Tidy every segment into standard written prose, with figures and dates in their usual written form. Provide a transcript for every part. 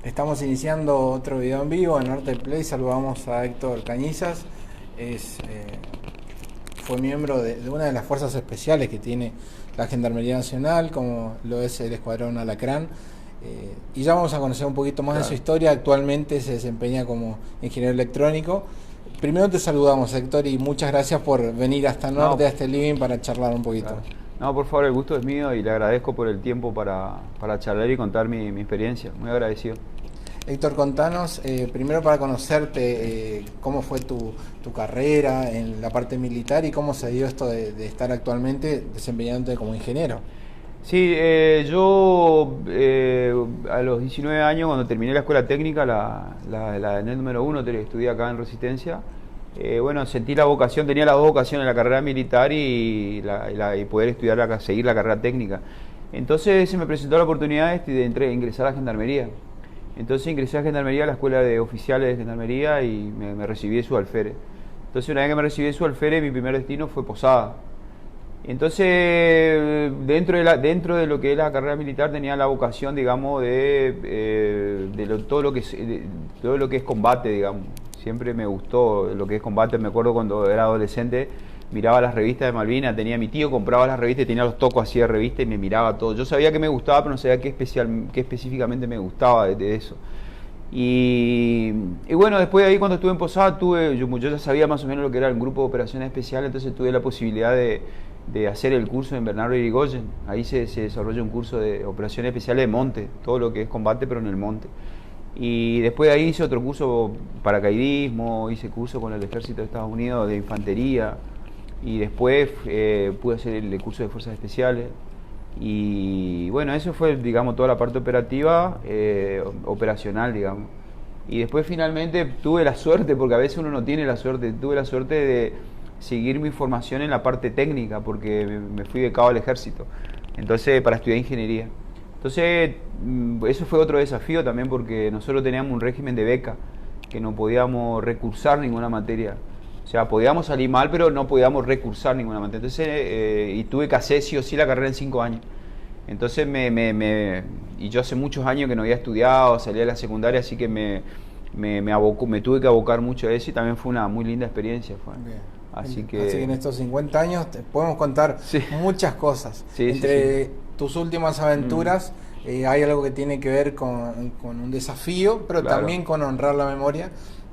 Estamos iniciando otro video en vivo en Norte Play. Saludamos a Héctor Cañizas. Fue miembro de una de las fuerzas especiales que tiene la Gendarmería Nacional, como lo es el Escuadrón Alacrán. Y ya vamos a conocer un poquito más de su historia. Actualmente se desempeña como ingeniero electrónico. Primero te saludamos, Héctor, y muchas gracias por venir hasta Norte, a este living, para charlar un poquito. Claro. No, por favor, el gusto es mío y le agradezco por el tiempo para charlar y contar mi experiencia. Muy agradecido. Héctor, contanos, primero para conocerte, cómo fue tu carrera en la parte militar y cómo se dio esto de estar actualmente desempeñándote como ingeniero. Sí, yo a los 19 años, cuando terminé la escuela técnica, la ENEL número 1, estudié acá en Resistencia. Bueno, sentí la vocación, tenía las dos vocaciones, la carrera militar y poder estudiar, seguir la carrera técnica. Entonces se me presentó la oportunidad de ingresar a Gendarmería. Entonces ingresé a Gendarmería, a la escuela de oficiales de Gendarmería, y me recibí de subalférez. Entonces, una vez que me recibí de subalférez, mi primer destino fue Posada. Entonces, dentro de lo que es la carrera militar, tenía la vocación, digamos, todo lo que es combate, digamos. Siempre me gustó lo que es combate. Me acuerdo cuando era adolescente, miraba las revistas de Malvinas, tenía mi tío, compraba las revistas y tenía los tocos así de revista y me miraba todo. Yo sabía que me gustaba, pero no sabía qué específicamente me gustaba de eso. Y bueno, después de ahí, cuando estuve en Posada, yo ya sabía más o menos lo que era el grupo de operaciones especiales. Entonces tuve la posibilidad de hacer el curso en Bernardo Irigoyen. Ahí se desarrolla un curso de operaciones especiales de monte, todo lo que es combate pero en el monte. Y después de ahí hice otro curso paracaidismo, hice curso con el Ejército de Estados Unidos de infantería, y después pude hacer el curso de fuerzas especiales. Y bueno, eso fue, digamos, toda la parte operativa, operacional, digamos. Y después finalmente tuve la suerte, porque a veces uno no tiene la suerte, tuve la suerte de seguir mi formación en la parte técnica, porque me fui becado al ejército, entonces, para estudiar ingeniería. Entonces, eso fue otro desafío también, porque nosotros teníamos un régimen de beca, que no podíamos recursar ninguna materia. O sea, podíamos salir mal, pero no podíamos recursar ninguna materia. Entonces, y tuve que hacer sí o sí la carrera en 5 años. Entonces, y yo hace muchos años que no había estudiado, salí de la secundaria, así que me tuve que abocar mucho a eso, y también fue una muy linda experiencia. Así que en estos 50 años podemos contar muchas cosas. Entre tus últimas aventuras, hay algo que tiene que ver con un desafío, pero también con honrar la memoria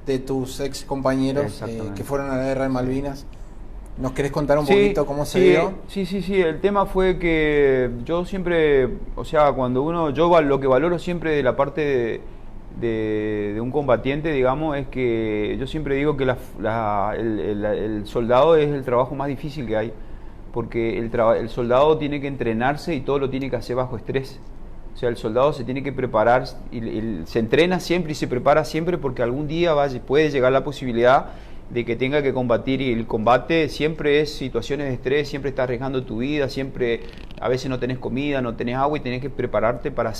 de tus ex compañeros que fueron a la guerra de Malvinas. ¿Nos querés contar un poquito cómo se dio? Sí, el tema fue que yo siempre, o sea, yo lo que valoro siempre de la parte de un combatiente, digamos, es que yo siempre digo que el soldado es el trabajo más difícil que hay, porque el soldado tiene que entrenarse y todo lo tiene que hacer bajo estrés. O sea, el soldado se tiene que preparar, se entrena siempre y se prepara siempre, porque algún día puede llegar la posibilidad de que tenga que combatir, y el combate siempre es situaciones de estrés, siempre estás arriesgando tu vida, siempre a veces no tenés comida, no tenés agua, y tenés que prepararte para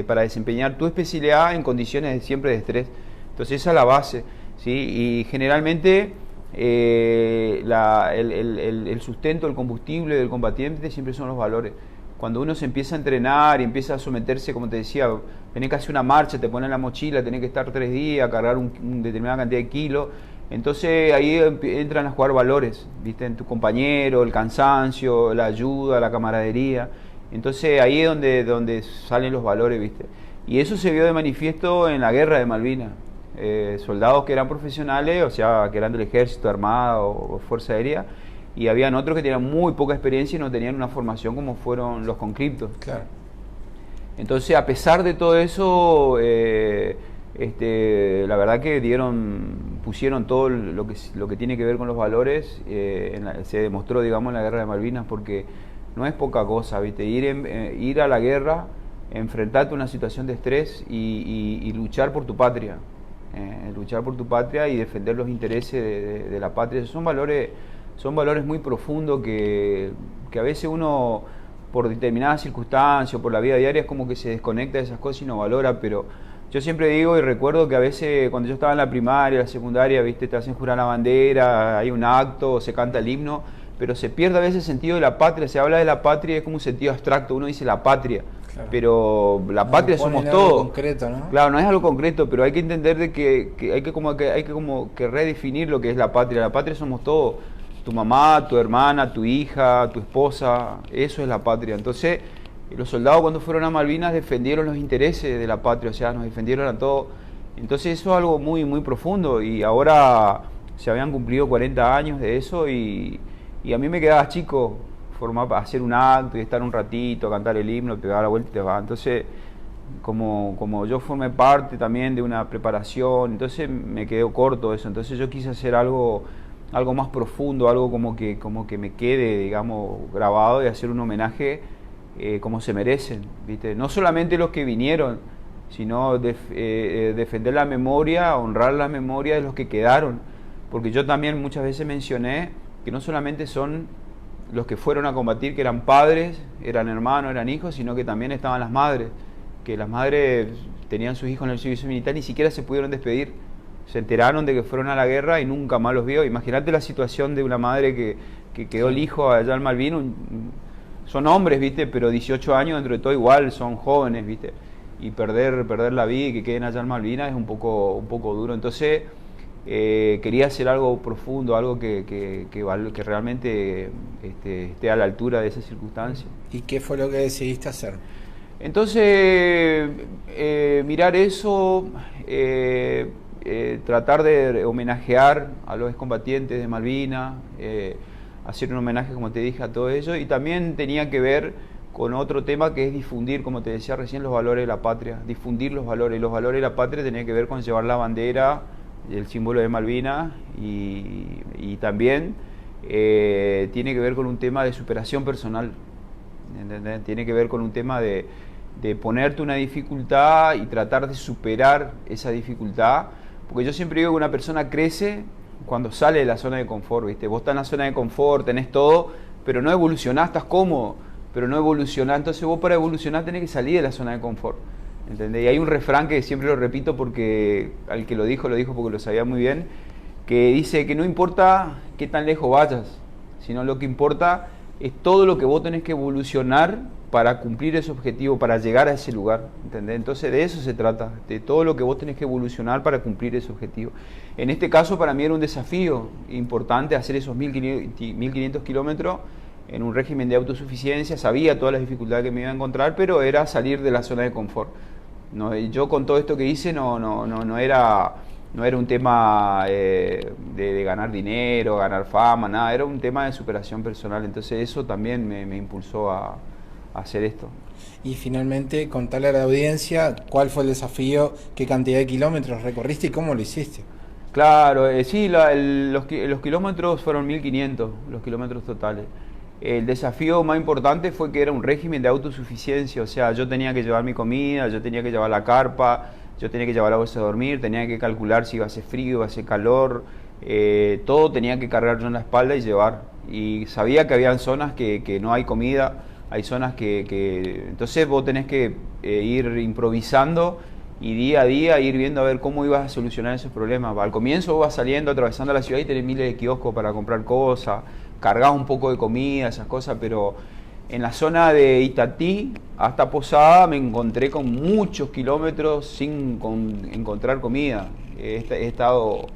para desempeñar tu especialidad en condiciones siempre de estrés. Entonces esa es la base, ¿sí? Y generalmente el sustento, el combustible del combatiente siempre son los valores. Cuando uno se empieza a entrenar y empieza a someterse, como te decía, tenés que hacer una marcha, te ponen la mochila, tenés que estar 3 días, cargar una determinada cantidad de kilos. Entonces ahí entran a jugar valores, ¿viste? En tu compañero, el cansancio, la ayuda, la camaradería. Entonces ahí es donde salen los valores, ¿viste? Y eso se vio de manifiesto en la guerra de Malvinas. Soldados que eran profesionales, o sea, que eran del ejército, armada o fuerza aérea, y habían otros que tenían muy poca experiencia y no tenían una formación como fueron los conscriptos. Claro. Entonces, a pesar de todo eso, la verdad que pusieron todo lo que tiene que ver con los valores, se demostró, digamos, en la guerra de Malvinas, porque no es poca cosa, ¿viste? Ir a la guerra, enfrentarte a una situación de estrés y luchar por tu patria. Luchar por tu patria y defender los intereses de la patria. Esos son valores muy profundos que a veces uno, por determinadas circunstancias, por la vida diaria, es como que se desconecta de esas cosas y no valora. Pero yo siempre digo y recuerdo que a veces, cuando yo estaba en la primaria, la secundaria, ¿viste? Te hacen jurar la bandera, hay un acto, se canta el himno, pero se pierde a veces el sentido de la patria. Se habla de la patria y es como un sentido abstracto, uno dice la patria. Claro. Pero la No patria lo ponen somos en algo todos. concreto, ¿no? Claro, no es algo concreto, pero hay que entender de que hay que como que redefinir lo que es la patria. La patria somos todos. Tu mamá, tu hermana, tu hija, tu esposa, eso es la patria. Entonces, los soldados cuando fueron a Malvinas defendieron los intereses de la patria, o sea, nos defendieron a todos. Entonces eso es algo muy, muy profundo y ahora se habían cumplido 40 años de eso y a mí me quedaba chico hacer un acto y estar un ratito, cantar el himno, pegar la vuelta y te va. Entonces, como yo formé parte también de una preparación, entonces me quedó corto eso. Entonces yo quise hacer algo más profundo, algo como que me quede, digamos, grabado y hacer un homenaje como se merecen, ¿viste? No solamente los que vinieron, sino defender la memoria, honrar la memoria de los que quedaron, porque yo también muchas veces mencioné que no solamente son los que fueron a combatir, que eran padres, eran hermanos, eran hijos, sino que también estaban las madres, que las madres tenían sus hijos en el servicio militar, ni siquiera se pudieron despedir, se enteraron de que fueron a la guerra y nunca más los vio. Imagínate la situación de una madre que quedó el hijo allá en Malvinas, son hombres, ¿viste? Pero 18 años dentro de todo igual, son jóvenes, ¿viste? Y perder la vida y que queden allá en Malvinas es un poco duro. Entonces quería hacer algo profundo, algo que realmente esté a la altura de esa circunstancia. ¿Y qué fue lo que decidiste hacer? Entonces, mirar eso, tratar de homenajear a los excombatientes de Malvinas, hacer un homenaje, como te dije, a todo ello, y también tenía que ver con otro tema que es difundir, como te decía recién, los valores de la patria, difundir los valores. Los valores de la patria tenían que ver con llevar la bandera, el símbolo de Malvinas, y también tiene que ver con un tema de superación personal, ¿entendés? Tiene que ver con un tema de ponerte una dificultad y tratar de superar esa dificultad, porque yo siempre digo que una persona crece cuando sale de la zona de confort, ¿viste? Vos estás en la zona de confort, tenés todo, pero no evolucionás, estás cómodo, pero no evolucionás. Entonces vos para evolucionar tenés que salir de la zona de confort, ¿entendés? Y hay un refrán que siempre lo repito porque al que lo dijo porque lo sabía muy bien, que dice que no importa qué tan lejos vayas, sino lo que importa es todo lo que vos tenés que evolucionar para cumplir ese objetivo, para llegar a ese lugar, ¿entendés? Entonces de eso se trata, de todo lo que vos tenés que evolucionar para cumplir ese objetivo. En este caso para mí era un desafío importante hacer esos 1500 kilómetros en un régimen de autosuficiencia, sabía todas las dificultades que me iba a encontrar, pero era salir de la zona de confort. No, yo con todo esto que hice no era un tema de ganar dinero, ganar fama, nada, era un tema de superación personal. Entonces eso también me impulsó a hacer esto. Y finalmente, contarle a la audiencia cuál fue el desafío, qué cantidad de kilómetros recorriste y cómo lo hiciste. Claro, sí, los kilómetros fueron 1500, los kilómetros totales. El desafío más importante fue que era un régimen de autosuficiencia, o sea, yo tenía que llevar mi comida, yo tenía que llevar la carpa, yo tenía que llevar la bolsa de dormir, tenía que calcular si iba a hacer frío, iba a hacer calor, todo tenía que cargar yo en la espalda y llevar. Y sabía que habían zonas que no hay comida, hay zonas que entonces vos tenés que ir improvisando y día a día ir viendo a ver cómo ibas a solucionar esos problemas. Al comienzo vos vas saliendo, atravesando la ciudad y tenés miles de kioscos para comprar cosas, cargás un poco de comida, esas cosas, pero en la zona de Itatí hasta Posada me encontré con muchos kilómetros sin encontrar comida. He estado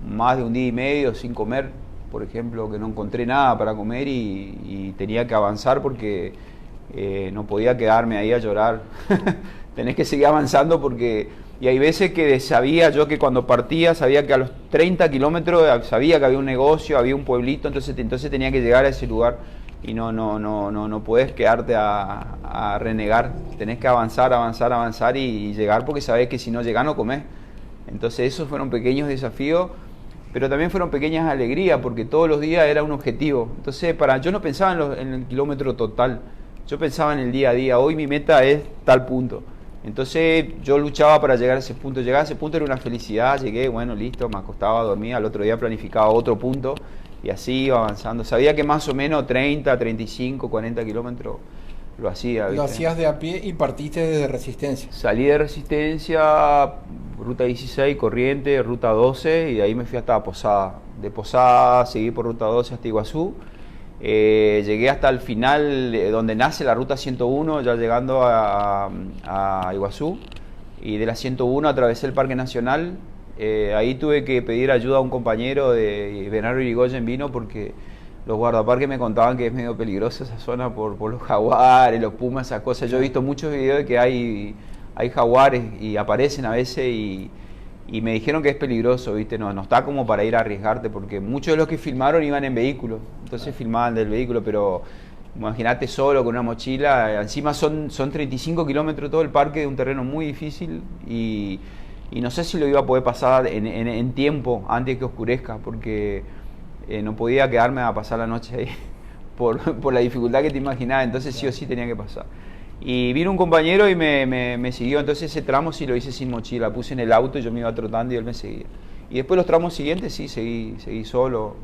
más de un día y medio sin comer, por ejemplo, que no encontré nada para comer y tenía que avanzar porque no podía quedarme ahí a llorar. Tenés que seguir avanzando porque... Y hay veces que sabía yo que cuando partía, sabía que a los 30 kilómetros sabía que había un negocio, había un pueblito, entonces tenía que llegar a ese lugar y no puedes quedarte a renegar, tenés que avanzar y llegar porque sabés que si no llegás no comés. Entonces esos fueron pequeños desafíos, pero también fueron pequeñas alegrías porque todos los días era un objetivo. Entonces yo no pensaba en el kilómetro total, yo pensaba en el día a día, hoy mi meta es tal punto. Entonces yo luchaba para llegar a ese punto. Llegar a ese punto era una felicidad, llegué, bueno, listo, me acostaba a dormir, al otro día planificaba otro punto y así iba avanzando. Sabía que más o menos 30, 35, 40 kilómetros lo hacía. ¿Viste? Lo hacías de a pie y partiste desde Resistencia. Salí de Resistencia, ruta 16, Corrientes, ruta 12 y de ahí me fui hasta Posada. De Posada seguí por ruta 12 hasta Iguazú Llegué hasta el final, donde nace la ruta 101, ya llegando a Iguazú, y de la 101 atravesé el Parque Nacional. Ahí tuve que pedir ayuda a un compañero de Bernardo Irigoyen, vino porque los guardaparques me contaban que es medio peligrosa esa zona por los jaguares, los pumas, esas cosas. Yo he visto muchos videos de que hay jaguares y aparecen a veces y me dijeron que es peligroso, ¿viste? No está como para ir a arriesgarte, porque muchos de los que filmaron iban en vehículos, entonces filmaban del vehículo, pero imagínate solo con una mochila, encima son 35 kilómetros todo el parque de un terreno muy difícil y no sé si lo iba a poder pasar en tiempo antes de que oscurezca, porque no podía quedarme a pasar la noche ahí por la dificultad que te imaginabas, entonces sí o sí tenía que pasar. Y vino un compañero y me siguió, entonces ese tramo sí lo hice sin mochila, puse en el auto y yo me iba trotando y él me seguía. Y después los tramos siguientes sí, seguí solo.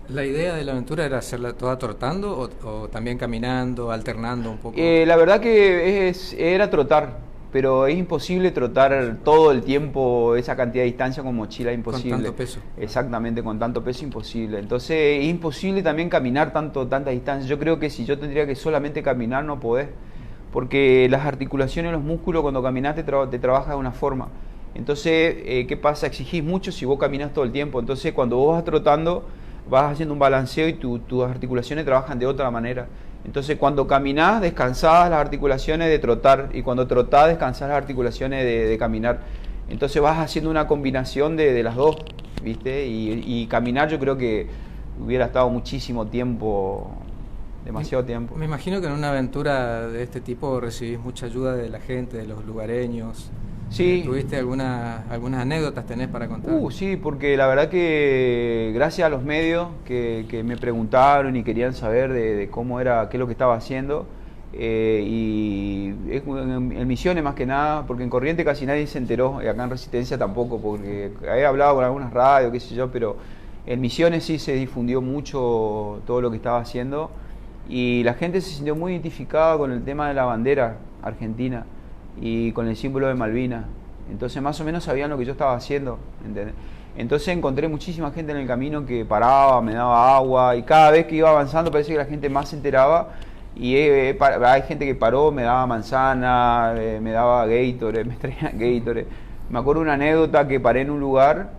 ¿La idea de la aventura era hacerla toda trotando o también caminando, alternando un poco? La verdad que era trotar, pero es imposible trotar todo el tiempo esa cantidad de distancia con mochila, imposible. Con tanto peso. Exactamente, con tanto peso imposible. Entonces es imposible también caminar tanta distancia. Yo creo que si yo tendría que solamente caminar no podés, porque las articulaciones, los músculos cuando caminas te trabajan de una forma. Entonces, ¿qué pasa? Exigís mucho si vos caminas todo el tiempo. Entonces, cuando vos vas trotando, vas haciendo un balanceo y tus articulaciones trabajan de otra manera. Entonces, cuando caminás, descansás las articulaciones de trotar, y cuando trotás, descansás las articulaciones de caminar. Entonces, vas haciendo una combinación de las dos, ¿viste? Y caminar, yo creo que hubiera estado muchísimo tiempo, demasiado tiempo. Me imagino que en una aventura de este tipo recibís mucha ayuda de la gente, de los lugareños. Sí. ¿Tuviste algunas anécdotas tenés para contar? Sí, porque la verdad que gracias a los medios que me preguntaron y querían saber de cómo era, qué es lo que estaba haciendo, y en Misiones más que nada, porque en Corrientes casi nadie se enteró, y acá en Resistencia tampoco, porque he hablado con algunas radios, qué sé yo, pero en Misiones sí se difundió mucho todo lo que estaba haciendo, y la gente se sintió muy identificada con el tema de la bandera argentina y con el símbolo de Malvinas. Entonces más o menos sabían lo que yo estaba haciendo, ¿entendés? Entonces encontré muchísima gente en el camino que paraba, me daba agua, y cada vez que iba avanzando parece que la gente más se enteraba, y hay gente que paró, me daba manzana, me daba Gatorade, me traía Gatorade. Me acuerdo una anécdota que paré en un lugar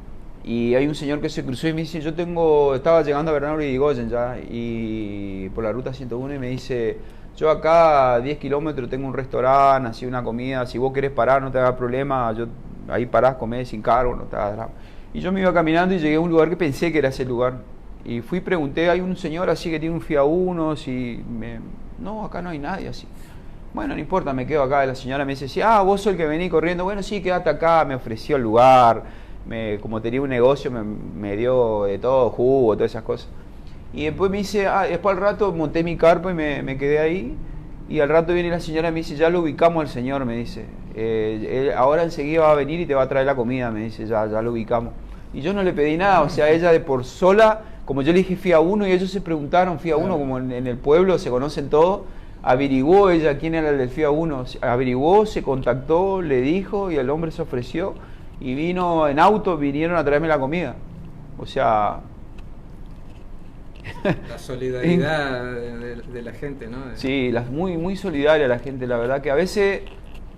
y hay un señor que se cruzó y me dice, estaba llegando a Bernardo Irigoyen ya, y por la ruta 101, y me dice, yo acá a 10 kilómetros tengo un restaurante, así una comida, si vos querés parar no te hagas problema, ahí parás, comés sin cargo, no te hagas drama. Y yo me iba caminando y llegué a un lugar que pensé que era ese lugar. Y fui y pregunté, hay un señor así que tiene un Fiat Uno, no, acá no hay nadie así. Bueno, no importa, me quedo acá. Y la señora me dice, vos sos el que venís corriendo, bueno, sí, quédate acá, me ofreció el lugar, como tenía un negocio, me dio de todo, jugo, todas esas cosas. Y después me dice, después al rato monté mi carpa y me quedé ahí. Y al rato viene la señora y me dice, ya lo ubicamos al señor, me dice. Él ahora enseguida va a venir y te va a traer la comida, me dice, ya lo ubicamos. Y yo no le pedí nada, o sea, ella de por sola, como yo le dije Fiat Uno y ellos se preguntaron, Fiat Uno, como en el pueblo se conocen todos, averiguó ella quién era el del Fiat Uno, averiguó, se contactó, le dijo y el hombre se ofreció y vino en auto, vinieron a traerme la comida. O sea... La solidaridad de la gente, ¿no? Sí, muy, muy solidaria la gente, la verdad que a veces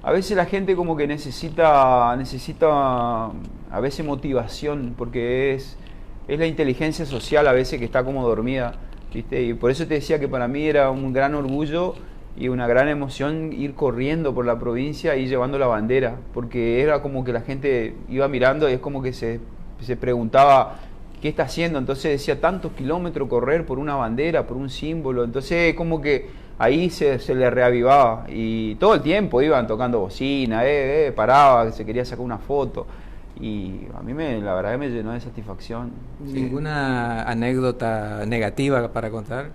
la gente como que necesita a veces motivación, porque es la inteligencia social a veces que está como dormida, ¿viste? Y por eso te decía que para mí era un gran orgullo y una gran emoción ir corriendo por la provincia y llevando la bandera, porque era como que la gente iba mirando y es como que se preguntaba, ¿qué está haciendo? Entonces decía, tantos kilómetros correr por una bandera, por un símbolo. Entonces como que ahí se le reavivaba. Y todo el tiempo iban tocando bocina, paraba, se quería sacar una foto. Y a mí la verdad que me llenó de satisfacción. ¿Ninguna anécdota negativa para contar?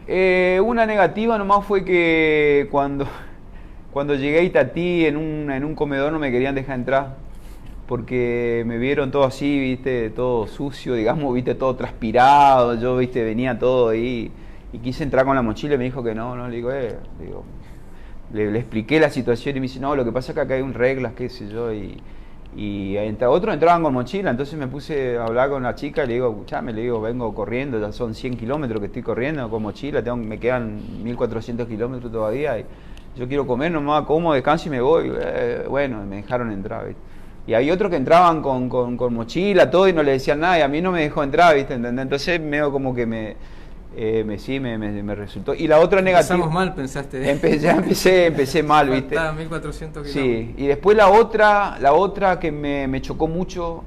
Una negativa nomás fue que cuando llegué a Itatí en un comedor no me querían dejar entrar, porque me vieron todo así, viste, todo sucio, digamos, viste, todo transpirado, yo, viste, venía todo ahí, y quise entrar con la mochila y me dijo que no, le digo, le expliqué la situación y me dice, no, lo que pasa es que acá hay reglas, qué sé yo, y Y otros entraban con mochila, entonces me puse a hablar con la chica y le digo, escuchame, le digo, vengo corriendo, ya son 100 kilómetros que estoy corriendo con mochila, me quedan 1400 kilómetros todavía, y yo quiero comer nomás, como, descanso y me voy. Bueno, me dejaron entrar, ¿viste? Y hay otros que entraban con mochila, todo, y no le decían nada, y a mí no me dejó entrar, ¿viste? ¿Entendés? Entonces medio como que me resultó. Y la otra negativa. Empezamos mal, pensaste. Empecé mal, ¿viste? 1400 kilómetros. Sí, y después la otra que me chocó mucho,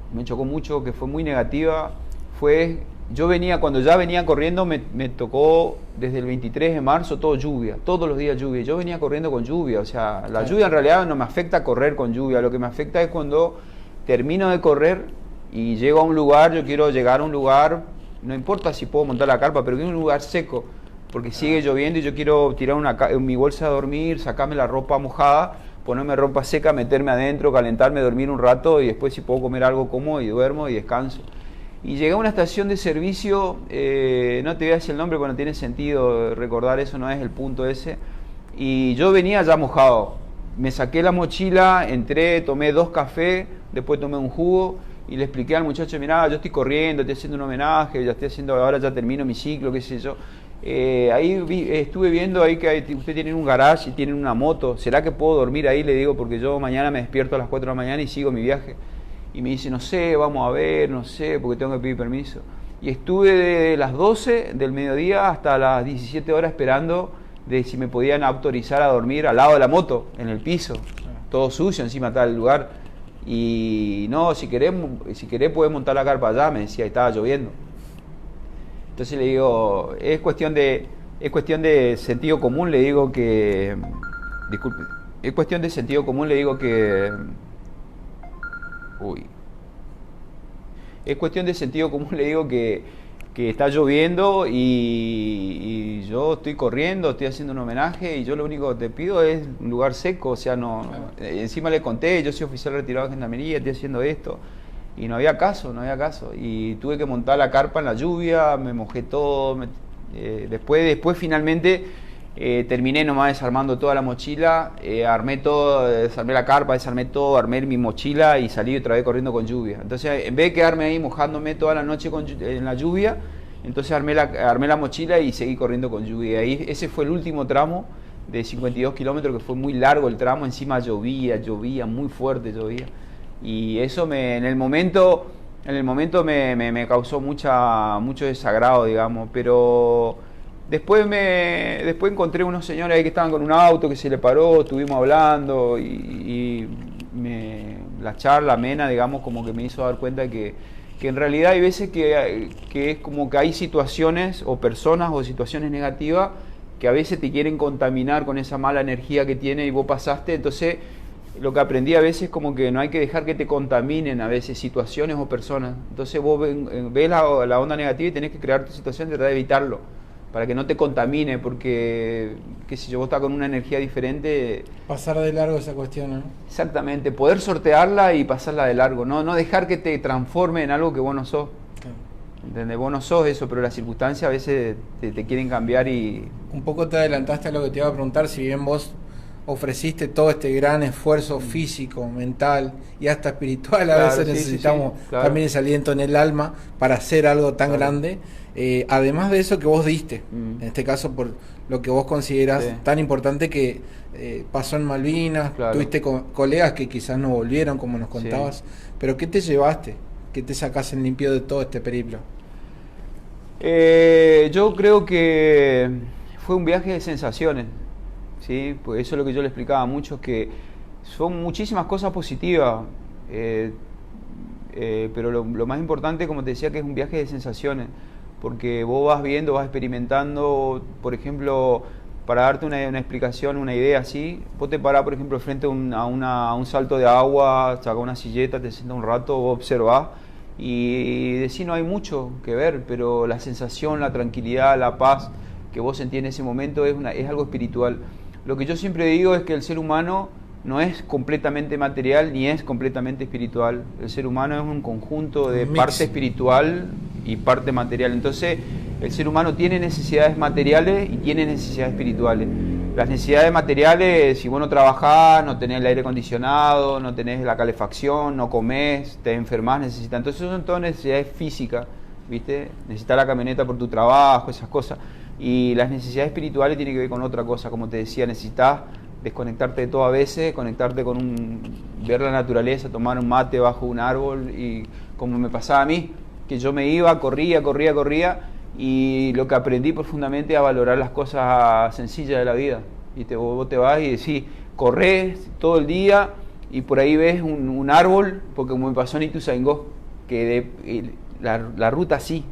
que fue muy negativa, fue, cuando ya venía corriendo, me tocó desde el 23 de marzo todo lluvia, todos los días lluvia. Yo venía corriendo con lluvia, o sea, la lluvia en realidad no me afecta correr con lluvia, lo que me afecta es cuando termino de correr y llego a un lugar, yo quiero llegar a un lugar. No importa si puedo montar la carpa, pero quiero un lugar seco, porque sigue lloviendo y yo quiero tirar mi bolsa a dormir, sacarme la ropa mojada, ponerme ropa seca, meterme adentro, calentarme, dormir un rato y después si puedo comer algo como y duermo y descanso. Y llegué a una estación de servicio, no te voy a decir el nombre porque no tiene sentido recordar eso, no es el punto ese, y yo venía ya mojado. Me saqué la mochila, entré, tomé 2 cafés, después tomé un jugo, y le expliqué al muchacho, mirá, yo estoy corriendo, estoy haciendo un homenaje, ahora ya termino mi ciclo, qué sé yo. Ahí estuve viendo ahí que usted tiene un garage y tiene una moto, ¿será que puedo dormir ahí? Le digo, porque yo mañana me despierto a las 4 de la mañana y sigo mi viaje. Y me dice, no sé, vamos a ver, no sé, porque tengo que pedir permiso. Y estuve de las 12 del mediodía hasta las 17 horas esperando de si me podían autorizar a dormir al lado de la moto, en el piso, todo sucio, encima está el lugar. Y no, si querés puedes montar la carpa allá, me decía, y estaba lloviendo. Entonces le digo, es cuestión de sentido común, le digo que, disculpe, es cuestión de sentido común, le digo que, es cuestión de sentido común, le digo que está lloviendo y yo estoy corriendo, estoy haciendo un homenaje y yo lo único que te pido es un lugar seco, o sea, no. Encima le conté, yo soy oficial retirado de Gendarmería, estoy haciendo esto y no había caso, y tuve que montar la carpa en la lluvia, me mojé todo, después finalmente terminé nomás desarmando toda la mochila, armé todo, desarmé la carpa, desarmé todo, armé mi mochila y salí otra vez corriendo con lluvia. Entonces, en vez de quedarme ahí mojándome toda la noche en la lluvia, entonces armé la mochila y seguí corriendo con lluvia. Y ese fue el último tramo de 52 kilómetros, que fue muy largo el tramo, encima llovía, muy fuerte llovía. Y eso en el momento me causó mucho desagrado, digamos, pero después encontré unos señores ahí que estaban con un auto que se le paró, estuvimos hablando la charla amena, digamos, como que me hizo dar cuenta que en realidad hay veces que es como que hay situaciones o personas o situaciones negativas que a veces te quieren contaminar con esa mala energía que tiene y vos pasaste. Entonces lo que aprendí a veces es como que no hay que dejar que te contaminen a veces situaciones o personas. Entonces vos ves la onda negativa y tenés que crear tu situación y tratar de evitarlo para que no te contamine, porque si vos estás con una energía diferente. Pasar de largo esa cuestión, ¿no? Exactamente, poder sortearla y pasarla de largo, no dejar que te transforme en algo que vos no sos. ¿Entendés? Vos no sos eso, pero las circunstancias a veces te quieren cambiar y. Un poco te adelantaste a lo que te iba a preguntar, si bien vos ofreciste todo este gran esfuerzo físico, mental y hasta espiritual, a veces necesitamos también ese aliento en el alma para hacer algo tan grande. Además de eso que vos diste, en este caso por lo que vos considerás tan importante que pasó en Malvinas, tuviste colegas que quizás no volvieron, como nos contabas, pero ¿qué te llevaste? ¿Qué te sacás en limpio de todo este periplo? Yo creo que fue un viaje de sensaciones, ¿sí? Pues eso es lo que yo le explicaba a muchos, que son muchísimas cosas positivas, pero lo más importante, como te decía, que es un viaje de sensaciones, porque vos vas viendo, vas experimentando. Por ejemplo, para darte una explicación, una idea así, vos te parás, por ejemplo, frente a un salto de agua, sacás una silleta, te sientas un rato, vos observás y decís, no hay mucho que ver, pero la sensación, la tranquilidad, la paz que vos sentís en ese momento es algo espiritual. Lo que yo siempre digo es que el ser humano no es completamente material ni es completamente espiritual. El ser humano es un conjunto de parte espiritual y parte material. Entonces, el ser humano tiene necesidades materiales y tiene necesidades espirituales. Las necesidades materiales, si vos no trabajás, no tenés el aire acondicionado, no tenés la calefacción, no comés, te enfermás, necesitas. Entonces son todas necesidades físicas, ¿viste? Necesitas la camioneta por tu trabajo, esas cosas. Y las necesidades espirituales tienen que ver con otra cosa, como te decía, necesitas desconectarte de todo a veces, conectarte con ver la naturaleza, tomar un mate bajo un árbol, y como me pasaba a mí, que yo me iba, corría, y lo que aprendí profundamente a valorar las cosas sencillas de la vida. ¿Viste? Vos te vas y decís, corres todo el día y por ahí ves un árbol, porque como me pasó en Ituzaingó, que la ruta así,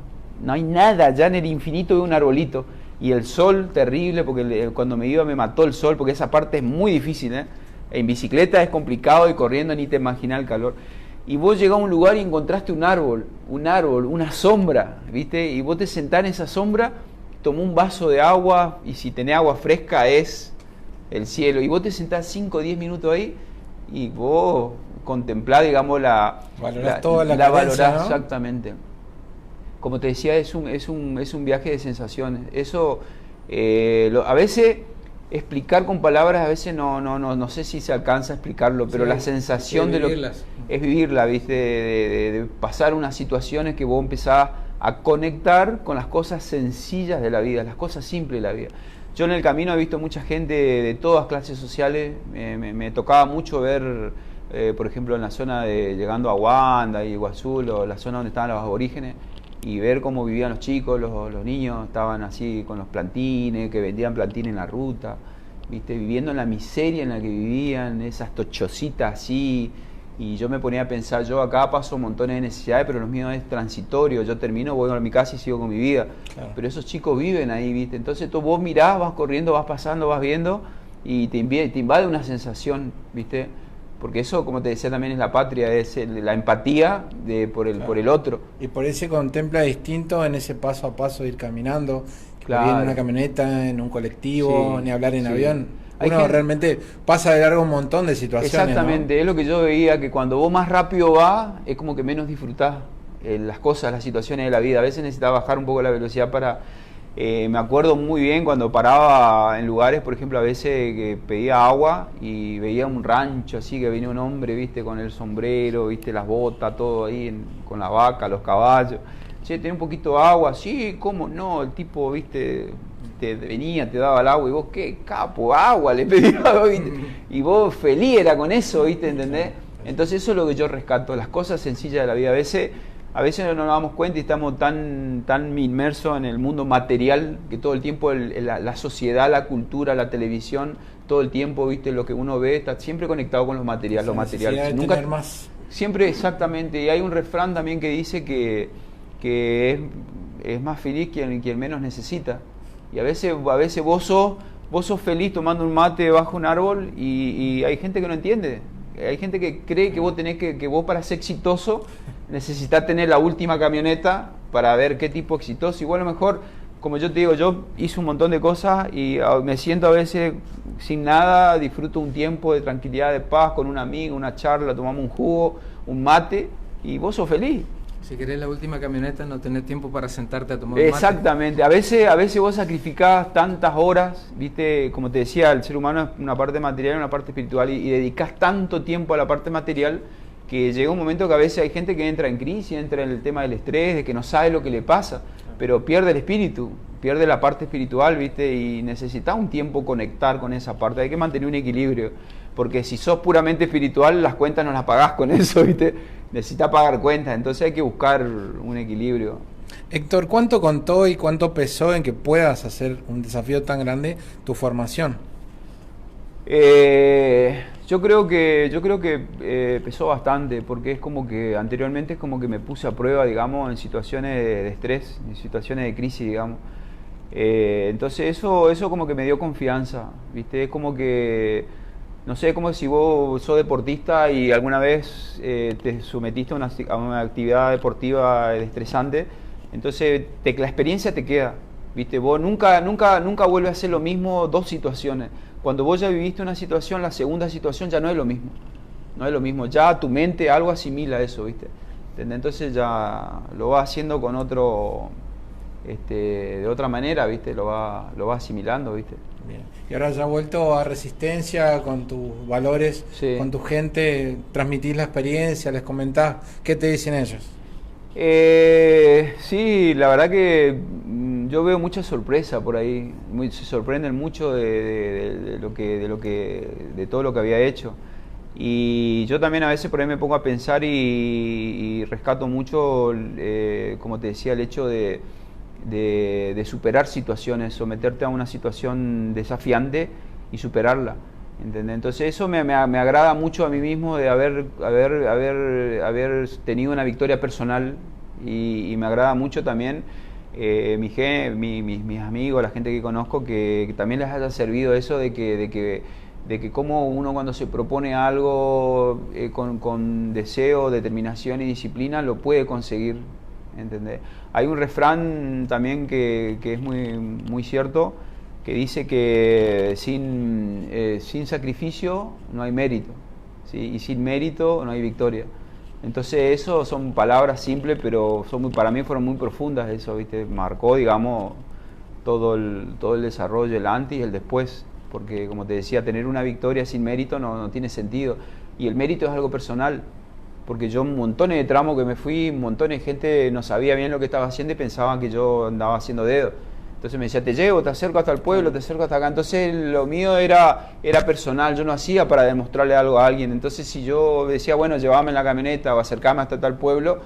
no hay nada, ya en el infinito veo un arbolito, y el sol terrible, porque cuando me iba me mató el sol, porque esa parte es muy difícil, ¿eh? En bicicleta es complicado y corriendo ni te imaginas el calor. Y vos llegás a un lugar y encontraste un árbol, una sombra, ¿viste? Y vos te sentás en esa sombra, tomás un vaso de agua, y si tenés agua fresca es el cielo. Y vos te sentás 5 o 10 minutos ahí y vos contemplás, digamos, valorás toda la carencia, ¿no? Exactamente. Como te decía, es un viaje de sensaciones. Eso, a veces explicar con palabras, a veces no sé si se alcanza a explicarlo, pero sí, la sensación de lo que es vivirla, ¿viste? De pasar unas situaciones que vos empezás a conectar con las cosas sencillas de la vida, las cosas simples de la vida. Yo en el camino he visto mucha gente de todas clases sociales, me tocaba mucho ver, por ejemplo, en la zona llegando a Wanda y Iguazú, o la zona donde estaban los aborígenes, y ver cómo vivían los chicos, los niños estaban así con los plantines, que vendían plantines en la ruta, ¿viste? Viviendo en la miseria en la que vivían, esas tochositas así, y yo me ponía a pensar, yo acá paso montones de necesidades, pero los míos es transitorio, yo termino, voy a mi casa y sigo con mi vida, claro. Pero esos chicos viven ahí, ¿viste? Entonces vos mirás, vas corriendo, vas pasando, vas viendo, y te invade una sensación, ¿viste? Porque eso, como te decía, también es la patria, es la empatía por el otro. Y por eso se contempla distinto en ese paso a paso de ir caminando, claro. En una camioneta, en un colectivo, sí, ni hablar en sí. avión. Uno realmente pasa de largo un montón de situaciones. Exactamente, ¿no? Es lo que yo veía, que cuando vos más rápido vas, es como que menos disfrutás las cosas, las situaciones de la vida. A veces necesitas bajar un poco la velocidad para... me acuerdo muy bien cuando paraba en lugares, por ejemplo, a veces que pedía agua y veía un rancho así, que venía un hombre, ¿viste? Con el sombrero, ¿viste? Las botas, todo ahí, con la vaca, los caballos. Che, tenés un poquito de agua, sí, ¿cómo no? El tipo, ¿viste? Venía, te daba el agua y vos, qué capo, agua, le pedía, ¿viste? Y vos feliz era con eso, ¿viste? ¿Entendés? Entonces eso es lo que yo rescato, las cosas sencillas de la vida. A veces no nos damos cuenta y estamos tan inmersos en el mundo material que todo el tiempo la sociedad, la cultura, la televisión, todo el tiempo, ¿viste? Lo que uno ve está siempre conectado con lo material, lo material. Nunca más. Siempre, exactamente. Y hay un refrán también que dice que es más feliz quien menos necesita. Y a veces vos sos feliz tomando un mate bajo un árbol y hay gente que no entiende. Hay gente que cree que vos para ser exitoso necesitas tener la última camioneta para ver qué tipo exitoso. Igual a lo mejor, como yo te digo, yo hice un montón de cosas y me siento a veces sin nada, disfruto un tiempo de tranquilidad, de paz con un amigo, una charla, tomamos un jugo, un mate y vos sos feliz. Si querés la última camioneta, no tenés tiempo para sentarte a tomar un mate. Exactamente, a veces vos sacrificás tantas horas, viste, como te decía, el ser humano es una parte material y una parte espiritual, y dedicás tanto tiempo a la parte material que llega un momento que a veces hay gente que entra en crisis, entra en el tema del estrés, de que no sabe lo que le pasa, pero pierde el espíritu, pierde la parte espiritual, viste, y necesita un tiempo conectar con esa parte, hay que mantener un equilibrio, porque si sos puramente espiritual, las cuentas no las pagás con eso, viste, necesitas pagar cuentas, entonces hay que buscar un equilibrio. Héctor, ¿cuánto contó y cuánto pesó en que puedas hacer un desafío tan grande tu formación? Yo creo que pesó bastante, porque es como que anteriormente es como que me puse a prueba, digamos, en situaciones de estrés, en situaciones de crisis, digamos. Entonces eso como que me dio confianza, ¿viste? Es como que, no sé, como si vos sos deportista y alguna vez te sometiste a una actividad deportiva estresante, entonces la experiencia te queda, ¿viste? Vos nunca vuelves a hacer lo mismo dos situaciones. Cuando vos ya viviste una situación, la segunda situación ya no es lo mismo. No es lo mismo. Ya tu mente algo asimila eso, ¿viste? Entonces ya lo vas haciendo con otro de otra manera, ¿viste? Lo va asimilando, ¿viste? Bien. Y ahora ya vuelto a Resistencia con tus valores, Sí. con tu gente, transmitís la experiencia, les comentás, ¿qué te dicen ellos? Sí, la verdad que yo veo mucha sorpresa por ahí, se sorprenden mucho de todo lo que había hecho. Y yo también a veces por ahí me pongo a pensar y rescato mucho, como te decía, el hecho de superar situaciones, someterte a una situación desafiante y superarla. ¿Entendés? Entonces eso me agrada mucho a mí mismo de haber tenido una victoria personal y me agrada mucho también mis amigos, la gente que conozco, que también les haya servido eso de que como uno cuando se propone algo con deseo, determinación y disciplina lo puede conseguir. ¿Entendés? Hay un refrán también que es muy cierto, que dice que sin sacrificio no hay mérito, ¿sí? Y sin mérito no hay victoria. Entonces eso son palabras simples, pero para mí fueron muy profundas eso, ¿viste? Marcó, digamos, todo el desarrollo, el antes y el después, porque como te decía, tener una victoria sin mérito no tiene sentido, y el mérito es algo personal, porque yo un montón de tramos que me fui, un montón de gente no sabía bien lo que estaba haciendo y pensaban que yo andaba haciendo dedo. Entonces me decía, te llevo, te acerco hasta el pueblo, te acerco hasta acá. Entonces lo mío era personal, yo no hacía para demostrarle algo a alguien. Entonces si yo decía, bueno, llevame en la camioneta o acercame hasta tal pueblo,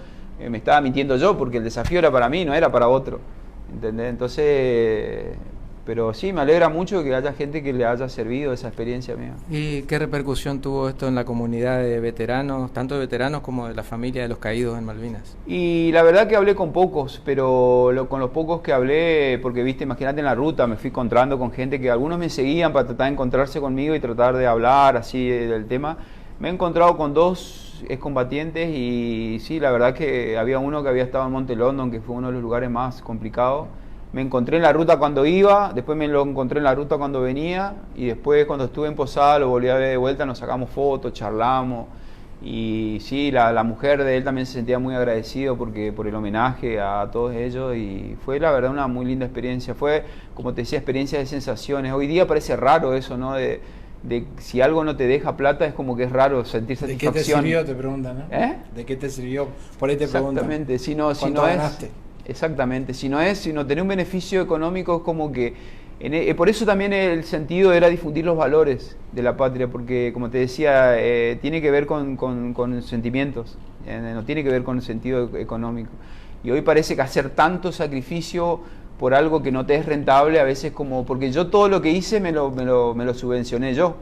me estaba mintiendo yo, porque el desafío era para mí, no era para otro. ¿Entendés? Entonces, pero sí, me alegra mucho que haya gente que le haya servido esa experiencia mía. ¿Y qué repercusión tuvo esto en la comunidad de veteranos, tanto de veteranos como de la familia de los caídos en Malvinas? Y la verdad que hablé con pocos, pero con los pocos que hablé, porque viste, imagínate en la ruta, me fui encontrando con gente que algunos me seguían para tratar de encontrarse conmigo y tratar de hablar así del tema. Me he encontrado con 2 excombatientes y sí, la verdad que había uno que había estado en Monte London, que fue uno de los lugares más complicados. Me encontré en la ruta cuando iba, después me lo encontré en la ruta cuando venía, y después cuando estuve en Posada lo volví a ver de vuelta, nos sacamos fotos, charlamos, y sí, la mujer de él también se sentía muy agradecido por el homenaje a todos ellos, y fue la verdad una muy linda experiencia. Fue, como te decía, experiencia de sensaciones. Hoy día parece raro eso, ¿no? De si algo no te deja plata, es como que es raro sentir satisfacción. ¿De qué te sirvió? Te preguntan, ¿no? ¿De qué te sirvió? Por ahí te preguntan. Exactamente, si no ganaste? Exactamente, si no tener un beneficio económico, es como que por eso también el sentido era difundir los valores de la patria, porque como te decía, tiene que ver con sentimientos, no tiene que ver con el sentido económico. Y hoy parece que hacer tanto sacrificio por algo que no te es rentable, a veces porque yo todo lo que hice me lo subvencioné yo,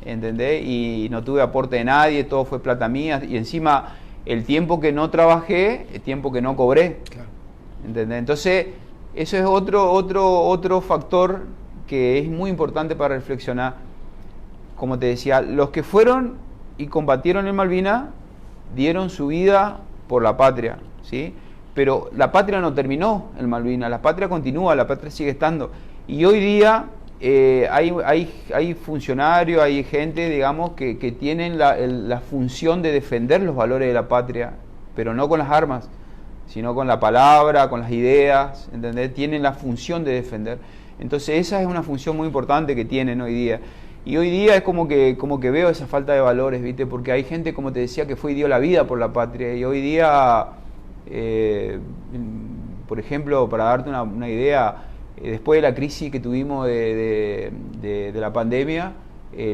¿entendés? Y no tuve aporte de nadie, todo fue plata mía, y encima el tiempo que no trabajé, el tiempo que no cobré. Claro. ¿Entendés? Entonces, eso es otro factor que es muy importante para reflexionar. Como te decía, los que fueron y combatieron en Malvinas dieron su vida por la patria, ¿sí? Pero la patria no terminó en Malvinas, la patria continúa, la patria sigue estando. Y hoy día hay funcionarios, hay gente, digamos, que tienen la función de defender los valores de la patria, pero no con las armas, sino con la palabra, con las ideas, ¿entendés? Tienen la función de defender. Entonces esa es una función muy importante que tienen hoy día. Y hoy día es como que veo esa falta de valores, ¿viste? Porque hay gente, como te decía, que fue y dio la vida por la patria. Y hoy día, por ejemplo, para darte una idea, después de la crisis que tuvimos de la pandemia,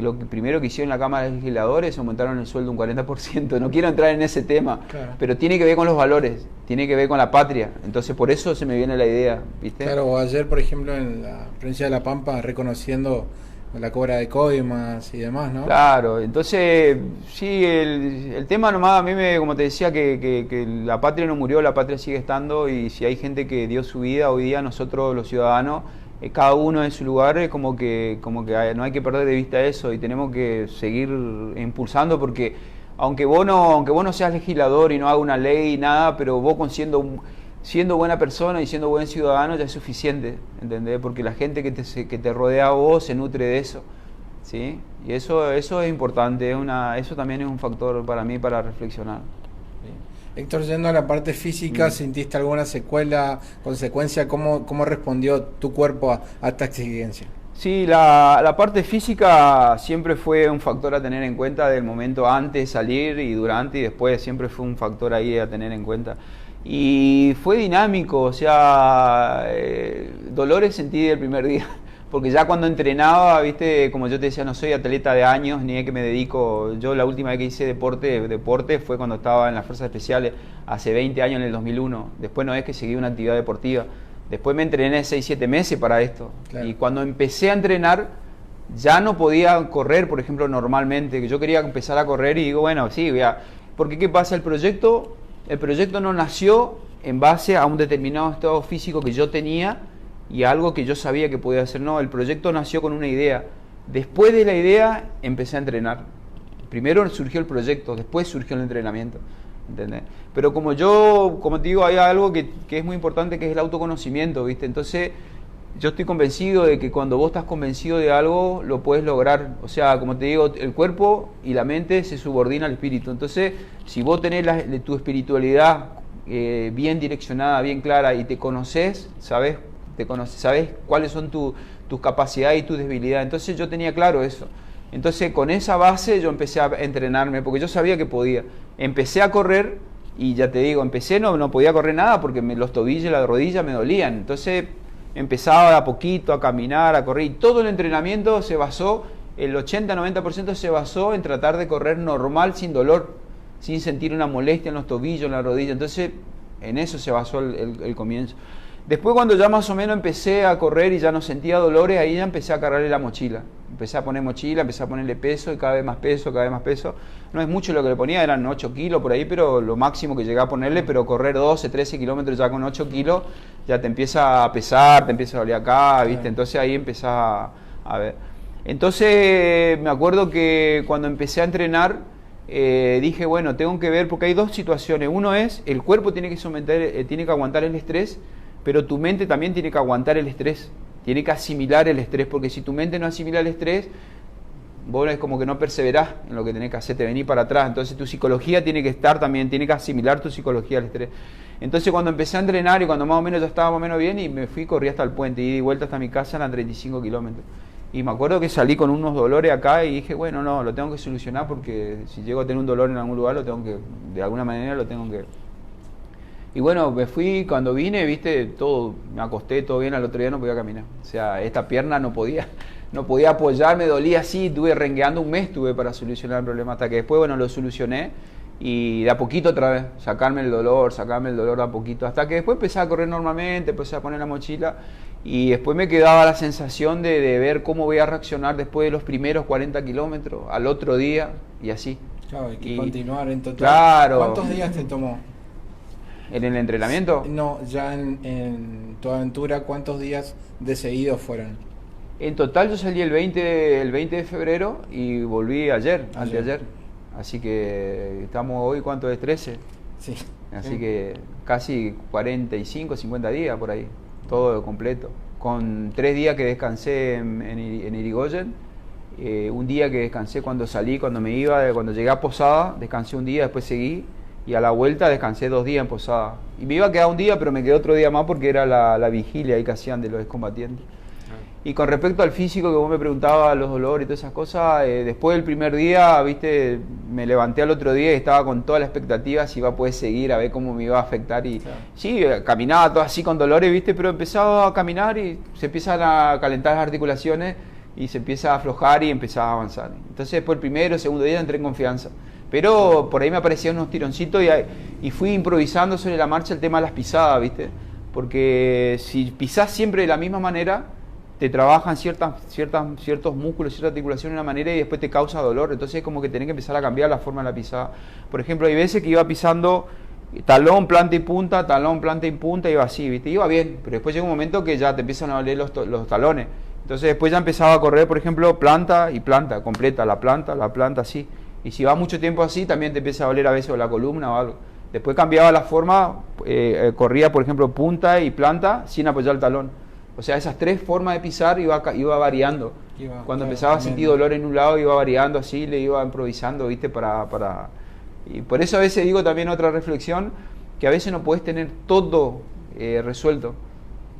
lo primero que hicieron en la Cámara de Legisladores es aumentaron el sueldo un 40%. No quiero entrar en ese tema, claro, pero tiene que ver con los valores, tiene que ver con la patria. Entonces por eso se me viene la idea, ¿viste? Claro, ayer por ejemplo en la provincia de La Pampa reconociendo la cobra de coimas y demás, ¿no? Claro, entonces sí, el tema nomás a mí como te decía, que la patria no murió, la patria sigue estando, y si hay gente que dio su vida, hoy día nosotros los ciudadanos, cada uno en su lugar, es como que no hay que perder de vista eso, y tenemos que seguir impulsando, porque aunque vos no seas legislador y no hagas una ley y nada, pero vos siendo buena persona y siendo buen ciudadano ya es suficiente, ¿entendés? Porque la gente que te rodea a vos se nutre de eso, ¿sí? Y eso es importante, eso también es un factor para mí para reflexionar. Héctor, yendo a la parte física, ¿sentiste alguna secuela, consecuencia? ¿Cómo respondió tu cuerpo a esta exigencia? Sí, la parte física siempre fue un factor a tener en cuenta del momento antes de salir y durante y después, siempre fue un factor ahí a tener en cuenta. Y fue dinámico, o sea, dolores sentí del primer día, porque ya cuando entrenaba, viste, como yo te decía, no soy atleta de años, ni es que me dedico, yo la última vez que hice deporte fue cuando estaba en las Fuerzas Especiales, hace 20 años, en el 2001, después no es que seguí una actividad deportiva. Después me entrené 6-7 meses para esto. Claro. Y cuando empecé a entrenar, ya no podía correr, por ejemplo, normalmente. Que yo quería empezar a correr y digo, bueno, sí, vea. Porque ¿qué pasa? El proyecto no nació en base a un determinado estado físico que yo tenía y a algo que yo sabía que podía hacer. No, el proyecto nació con una idea. Después de la idea, empecé a entrenar. Primero surgió el proyecto, después surgió el entrenamiento. ¿Entendés? Pero como te digo, hay algo que es muy importante, que es el autoconocimiento, ¿viste? Entonces, yo estoy convencido de que cuando vos estás convencido de algo, lo puedes lograr. O sea, como te digo, el cuerpo y la mente se subordina al espíritu. Entonces, si vos tenés tu espiritualidad bien direccionada, bien clara, y te conoces, sabés cuáles son tus capacidades y tus debilidades. Entonces, yo tenía claro eso. Entonces, con esa base yo empecé a entrenarme, porque yo sabía que podía. Empecé a correr y ya te digo, no podía correr nada porque los tobillos y la rodilla me dolían. Entonces, empezaba de a poquito a caminar, a correr. Y todo el entrenamiento se basó, el 80-90% se basó en tratar de correr normal, sin dolor, sin sentir una molestia en los tobillos, en la rodilla. Entonces, en eso se basó el comienzo. Después, cuando ya más o menos empecé a correr y ya no sentía dolores, ahí ya empecé a cargarle la mochila. Empecé a poner mochila, empecé a ponerle peso y cada vez más peso, cada vez más peso. No es mucho lo que le ponía, eran 8 kilos por ahí, pero lo máximo que llegué a ponerle, pero correr 12, 13 kilómetros ya con 8 kilos, ya te empieza a pesar, te empieza a doler acá, ¿viste? Entonces ahí empezás a ver. Entonces me acuerdo que cuando empecé a entrenar, dije, bueno, tengo que ver, porque hay dos situaciones. Uno es, el cuerpo tiene que aguantar el estrés, pero tu mente también tiene que aguantar el estrés, tiene que asimilar el estrés, porque si tu mente no asimila el estrés, vos es como que no perseverás en lo que tenés que hacer, te venís para atrás. Entonces tu psicología tiene que estar también, tiene que asimilar tu psicología al estrés. Entonces cuando empecé a entrenar y cuando más o menos ya estaba más o menos bien, y me fui, corrí hasta el puente, y di vuelta hasta mi casa, eran 35 kilómetros. Y me acuerdo que salí con unos dolores acá y dije, bueno, no, lo tengo que solucionar, porque si llego a tener un dolor en algún lugar, de alguna manera lo tengo que... Y bueno, me fui, cuando vine, viste, todo, me acosté todo bien, al otro día no podía caminar. O sea, esta pierna no podía apoyar, me dolía así, estuve rengueando un mes para solucionar el problema, hasta que después, bueno, lo solucioné y de a poquito otra vez, sacarme el dolor de a poquito, hasta que después empecé a correr normalmente, empecé a poner la mochila y después me quedaba la sensación de ver cómo voy a reaccionar después de los primeros 40 kilómetros, al otro día y así. Claro, hay que continuar en total. Claro. ¿Cuántos días te tomó? ¿En el entrenamiento? No, ya en tu aventura, ¿cuántos días de seguido fueron? En total yo salí el 20 de febrero y volví anteayer. Así que estamos hoy, ¿cuánto es? 13. Sí. Así que casi 45, 50 días por ahí, todo completo. Con 3 días que descansé en Irigoyen, un día que descansé cuando salí, cuando llegué a Posada, descansé un día, después seguí. Y a la vuelta descansé 2 días en Posada. Y me iba a quedar un día, pero me quedé otro día más porque era la vigilia ahí que hacían de los excombatientes. Y con respecto al físico, que vos me preguntabas, los dolores y todas esas cosas, después del primer día, viste, me levanté al otro día y estaba con toda la expectativa si iba a poder seguir, a ver cómo me iba a afectar. Y claro, sí, caminaba todo así con dolores, viste, pero empezaba a caminar y se empiezan a calentar las articulaciones y se empieza a aflojar y empezaba a avanzar. Entonces después el primero, segundo día entré en confianza. Pero por ahí me aparecían unos tironcitos y fui improvisando sobre la marcha el tema de las pisadas, ¿viste? Porque si pisás siempre de la misma manera, te trabajan ciertos músculos, ciertas articulaciones de una manera y después te causa dolor. Entonces es como que tenés que empezar a cambiar la forma de la pisada. Por ejemplo, hay veces que iba pisando talón, planta y punta, iba así, ¿viste? Iba bien, pero después llega un momento que ya te empiezan a doler los talones. Entonces después ya empezaba a correr, por ejemplo, planta y planta, completa, la planta, así. Y si va mucho tiempo así, también te empieza a doler a veces la columna o algo. Después cambiaba la forma, corría, por ejemplo, punta y planta sin apoyar el talón. O sea, esas 3 formas de pisar iba variando. Cuando empezaba a sentir dolor en un lado, iba variando así, le iba improvisando, ¿viste? Para Y por eso a veces digo también otra reflexión, que a veces no puedes tener todo resuelto.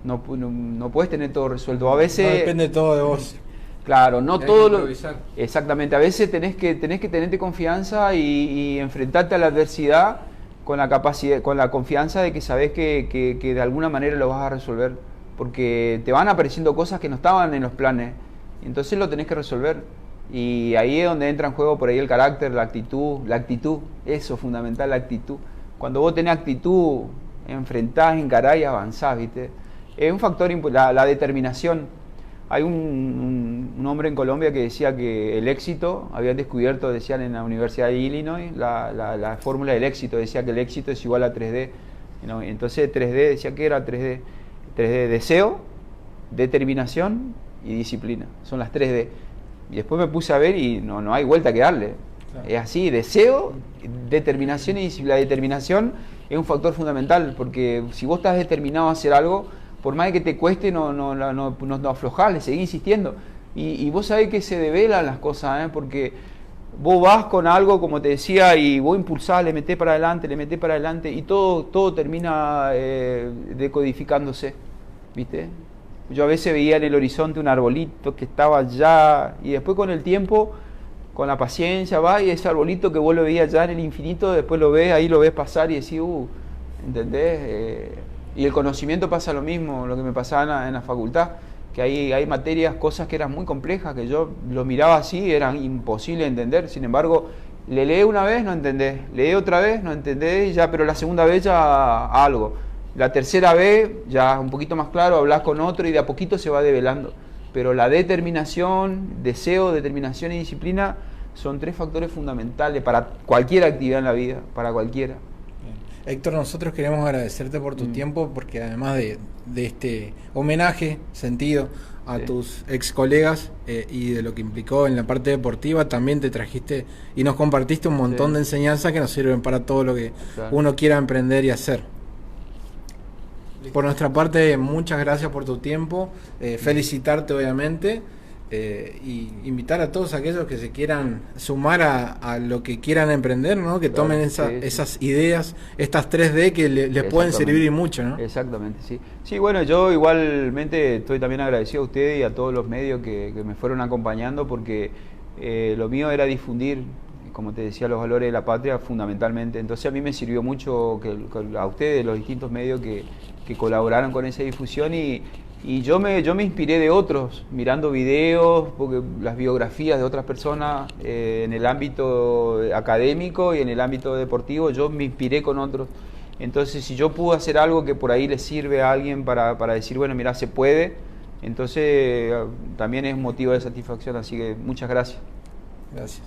No puedes tener todo resuelto. A veces... No depende todo de vos. Claro, no Hay todo que lo... improvisar. Exactamente, a veces tenés que tenerte confianza y enfrentarte a la adversidad con la capacidad, con la confianza de que sabés que de alguna manera lo vas a resolver. Porque te van apareciendo cosas que no estaban en los planes. Entonces lo tenés que resolver. Y ahí es donde entra en juego por ahí el carácter, la actitud, eso es fundamental, la actitud. Cuando vos tenés actitud, enfrentás, encarás y avanzás, ¿viste? Es un factor, la determinación. Hay un hombre en Colombia que decía que el éxito, habían descubierto, decían en la Universidad de Illinois, la fórmula del éxito, decía que el éxito es igual a 3D. ¿No? Entonces 3D, decía que era 3D. 3D, deseo, determinación y disciplina. Son las 3D. Y después me puse a ver y no hay vuelta que darle. Claro. Es así, deseo, determinación y disciplina. La determinación es un factor fundamental, porque si vos estás determinado a hacer algo, por más que te cueste, no aflojás, le seguís insistiendo. Y vos sabés que se develan las cosas, porque vos vas con algo, como te decía, y vos impulsás, le metés para adelante, y todo termina decodificándose, ¿viste? Yo a veces veía en el horizonte un arbolito que estaba allá, y después con el tiempo, con la paciencia, va, y ese arbolito que vos lo veías allá en el infinito, después lo ves, ahí lo ves pasar y decís, ¿entendés? Y el conocimiento pasa lo mismo, lo que me pasaba en la facultad, que hay materias, cosas que eran muy complejas, que yo lo miraba así, eran imposibles de entender, sin embargo, le lees una vez, no entendés, lees otra vez, no entendés, ya, pero la segunda vez ya algo. La tercera vez, ya un poquito más claro, hablas con otro y de a poquito se va develando. Pero la determinación, deseo, determinación y disciplina son 3 factores fundamentales para cualquier actividad en la vida, para cualquiera. Bien. Héctor, nosotros queremos agradecerte por tu tiempo, porque además de este homenaje sentido a tus ex colegas y de lo que implicó en la parte deportiva, también te trajiste y nos compartiste un montón de enseñanzas que nos sirven para todo lo que uno quiera emprender y hacer. Por nuestra parte, muchas gracias por tu tiempo, felicitarte obviamente, y invitar a todos aquellos que se quieran sumar a lo que quieran emprender, ¿no? Que tomen esas ideas, estas 3D que les pueden servir y mucho, ¿no? Exactamente, sí. Sí, bueno, yo igualmente estoy también agradecido a ustedes y a todos los medios que me fueron acompañando, porque lo mío era difundir, como te decía, los valores de la patria fundamentalmente. Entonces a mí me sirvió mucho que a ustedes, los distintos medios que colaboraron con esa difusión, y yo me inspiré de otros, mirando videos, porque las biografías de otras personas en el ámbito académico y en el ámbito deportivo, yo me inspiré con otros. Entonces, si yo pude hacer algo que por ahí le sirve a alguien para decir, bueno, mira, se puede, entonces también es motivo de satisfacción. Así que muchas gracias. Gracias.